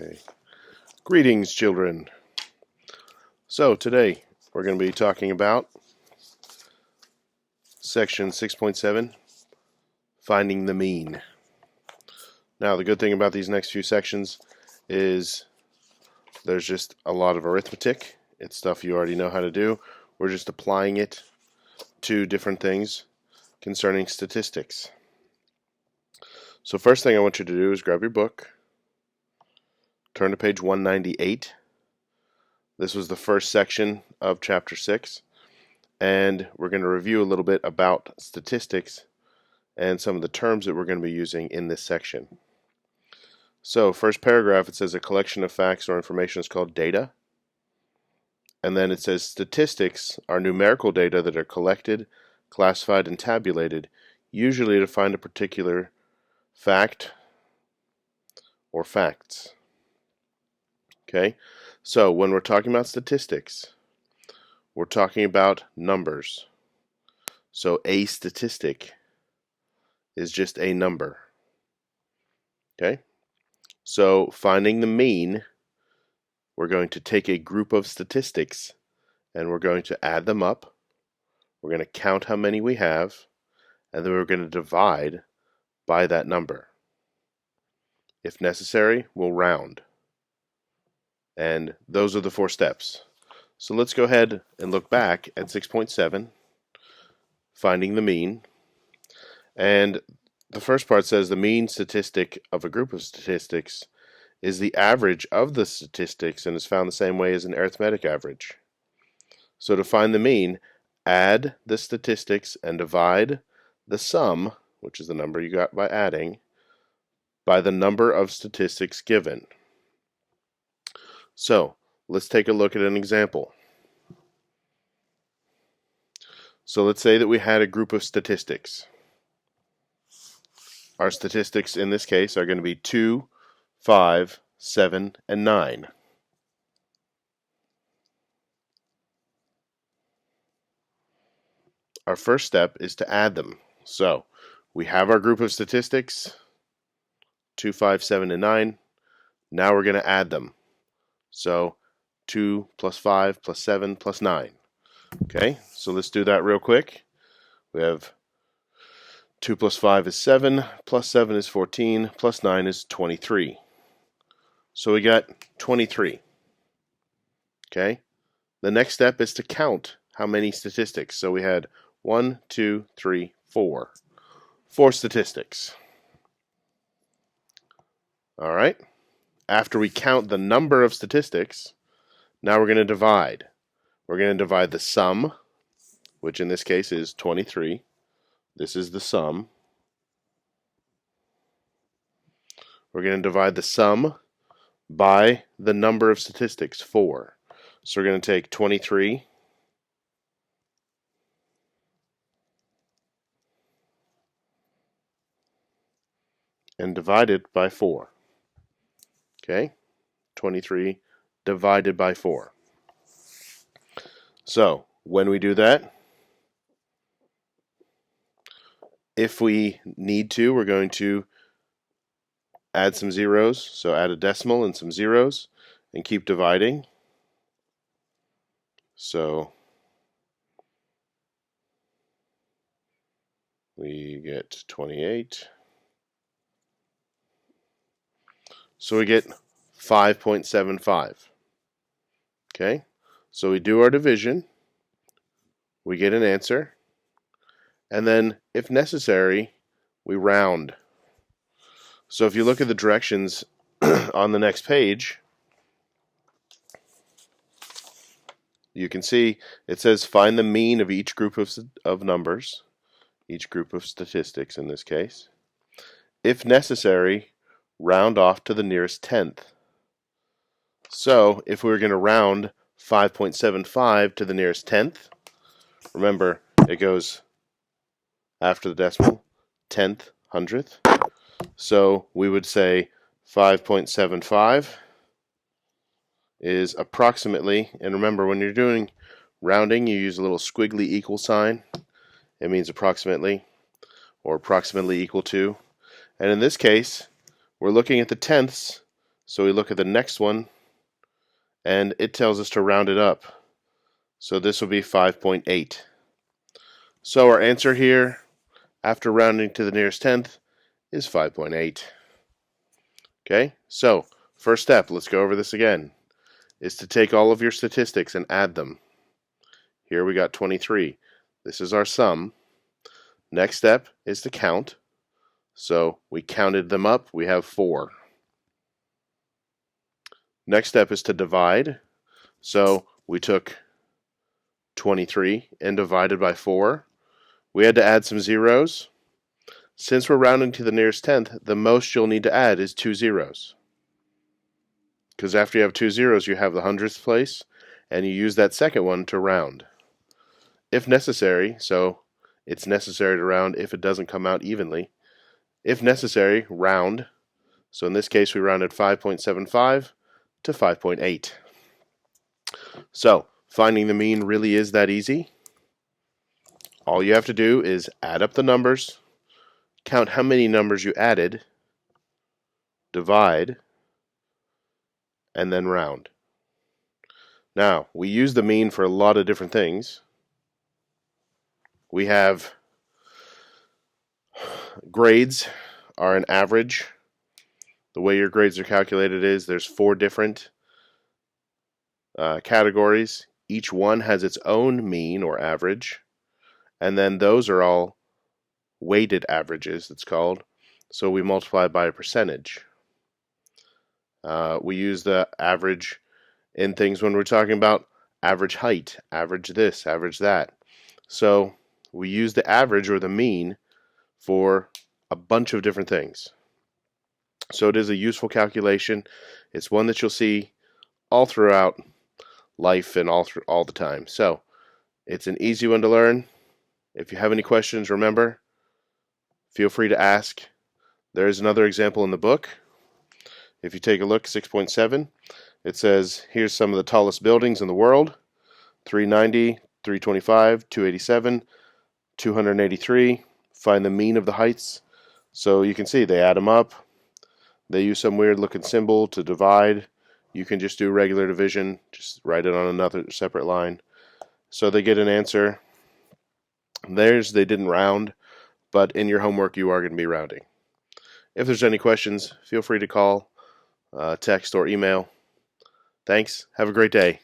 Okay. Greetings, children. So today we're going to be talking about section 6.7, finding the mean. Now, the good thing about these next few sections is there's just a lot of arithmetic. It's stuff you already know how to do. We're just applying it to different things concerning statistics. So first thing I want you to do is grab your book, turn to page 198. This was the first section of chapter 6. And we're going to review a little bit about statistics and some of the terms that we're going to be using in this section. So, first paragraph, it says a collection of facts or information is called data. And then it says statistics are numerical data that are collected, classified, and tabulated, usually to find a particular fact or facts. Okay, so when we're talking about statistics, we're talking about numbers. So a statistic is just a number. Okay, so finding the mean, we're going to take a group of statistics and we're going to add them up. We're going to count how many we have, and then we're going to divide by that number. If necessary, we'll round. And those are the 4 steps. So let's go ahead and look back at 6.7, finding the mean. And the first part says the mean statistic of a group of statistics is the average of the statistics and is found the same way as an arithmetic average. So to find the mean, add the statistics and divide the sum, which is the number you got by adding, by the number of statistics given. So let's take a look at an example. So let's say that we had a group of statistics. Our statistics in this case are going to be 2, 5, 7, and 9. Our first step is to add them. So we have our group of statistics, 2, 5, 7, and 9. Now we're going to add them. So 2 plus 5 plus 7 plus 9. Okay, so let's do that real quick. We have 2 plus 5 is 7, plus 7 is 14, plus 9 is 23. So we got 23. Okay, the next step is to count how many statistics. So we had 1, 2, 3, 4. 4 statistics. All right. After we count the number of statistics, now we're going to divide. We're going to divide the sum, which in this case is 23. This is the sum. We're going to divide the sum by the number of statistics, 4. So we're going to take 23 and divide it by 4. Okay, 23 divided by 4. So when we do that, if we need to, we're going to add some zeros. So add a decimal and some zeros and keep dividing. So we get 28. So we get 5.75. Okay, so we do our division, we get an answer, and then if necessary, we round. So if you look at the directions on the next page, you can see it says find the mean of each group of numbers, each group of statistics in this case. If necessary, round off to the nearest tenth. So if we were going to round 5.75 to the nearest tenth, remember it goes after the decimal, tenth, hundredth. So we would say 5.75 is approximately, and remember when you're doing rounding you use a little squiggly equal sign. It means approximately or approximately equal to. And in this case we're looking at the tenths, So we look at the next one, and it tells us to round it up. So this will be 5.8. So our answer here, after rounding to the nearest tenth, is 5.8. Okay, so first step, let's go over this again, is to take all of your statistics and add them. Here we got 23. This is our sum. Next step is to count. So we counted them up, we have 4. Next step is to divide. So we took 23 and divided by 4. We had to add some zeros. Since we're rounding to the nearest tenth, the most you'll need to add is 2 zeros. Because after you have 2 zeros, you have the hundredths place, and you use that second one to round. If necessary, so it's necessary to round if it doesn't come out evenly. If necessary, round. So in this case, we rounded 5.75 to 5.8. So finding the mean really is that easy. All you have to do is add up the numbers, count how many numbers you added, divide, and then round. Now, we use the mean for a lot of different things. We have grades are an average. The way your grades are calculated is there's 4 different categories. Each one has its own mean or average, and then those are all weighted averages, it's called. So we multiply by a percentage. We use the average in things when we're talking about average height, average this, average that. So we use the average or the mean for a bunch of different things. So it is a useful calculation. It's one that you'll see all throughout life and all the time. So it's an easy one to learn. If you have any questions, remember, feel free to ask. There is another example in the book. If you take a look, 6.7, it says, here's some of the tallest buildings in the world: 390, 325, 287, 283. Find the mean of the heights. So you can see they add them up. They use some weird looking symbol to divide. You can just do regular division, just write it on another separate line. So they get an answer. Theirs, they didn't round, but in your homework you are going to be rounding. If there's any questions, feel free to call, text, or email. Thanks. Have a great day.